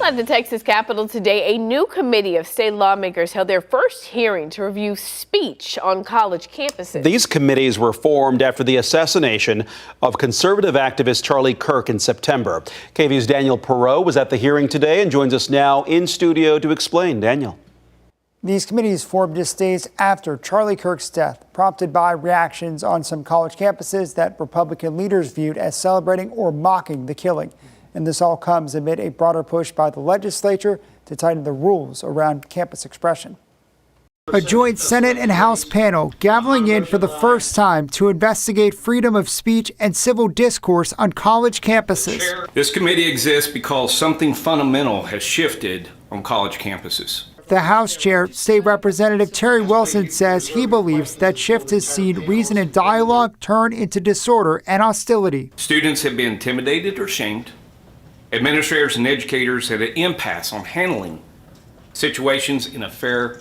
At the Texas Capitol today, a new committee of state lawmakers held their first hearing to review speech on college campuses. These committees were formed after the assassination of conservative activist Charlie Kirk in September. KVUE's Daniel Perot was at the hearing today and joins us now in studio to explain. Daniel. These committees formed just days after Charlie Kirk's death, prompted by reactions on some college campuses that Republican leaders viewed as celebrating or mocking the killing. And this all comes amid a broader push by the legislature to tighten the rules around campus expression. A joint Senate and House panel gaveling in for the first time to investigate freedom of speech and civil discourse on college campuses. This committee exists because something fundamental has shifted on college campuses. The House Chair, State Representative Terry Wilson, says he believes that shift has seen reason and dialogue turn into disorder and hostility. Students have been intimidated or shamed. Administrators and educators had an impasse on handling situations in a fair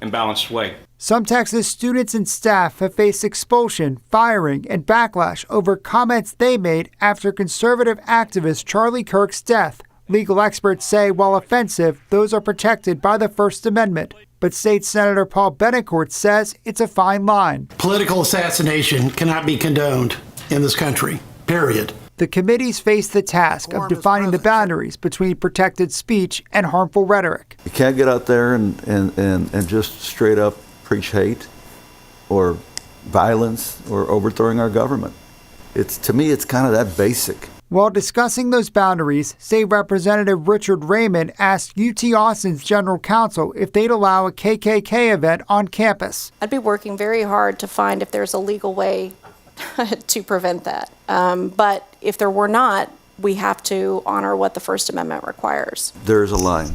and balanced way. Some Texas students and staff have faced expulsion, firing, and backlash over comments they made after conservative activist Charlie Kirk's death. Legal experts say while offensive, those are protected by the First Amendment. But State Senator Paul Benecourt says it's a fine line. Political assassination cannot be condoned in this country, period. The committees face the task of defining the boundaries between protected speech and harmful rhetoric. You can't get out there and just straight up preach hate or violence or overthrowing our government. To me, it's kind of that basic. While discussing those boundaries, State Representative Richard Raymond asked UT Austin's general counsel if they'd allow a KKK event on campus. I'd be working very hard to find if there's a legal way to prevent that. But if there were not, we have to honor what the First Amendment requires. There's a line,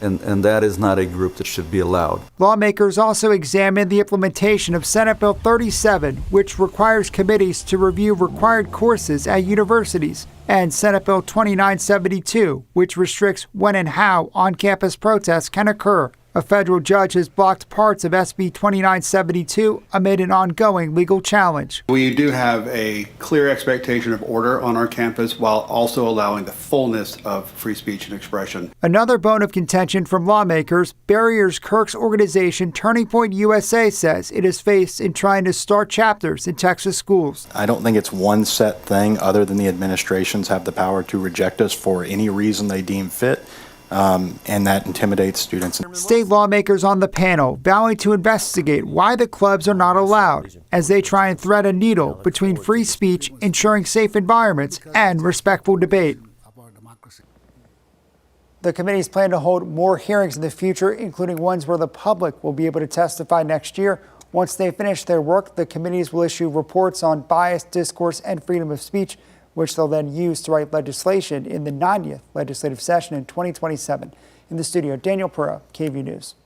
and that is not a group that should be allowed. Lawmakers also examined the implementation of Senate Bill 37, which requires committees to review required courses at universities, and Senate Bill 2972, which restricts when and how on-campus protests can occur. A federal judge has blocked parts of SB 2972 amid an ongoing legal challenge. We do have a clear expectation of order on our campus while also allowing the fullness of free speech and expression. Another bone of contention from lawmakers, barriers Kirk's organization Turning Point USA says it has faced in trying to start chapters in Texas schools. I don't think it's one set thing other than the administrations have the power to reject us for any reason they deem fit. And that intimidates students. State lawmakers on the panel vowing to investigate why the clubs are not allowed as they try and thread a needle between free speech, ensuring safe environments, and respectful debate. The committees plan to hold more hearings in the future, including ones where the public will be able to testify next year. Once they finish their work, the committees will issue reports on bias, discourse, and freedom of speech, which they'll then use to write legislation in the 90th legislative session in 2027. In the studio, Daniel Perot, KVUE News.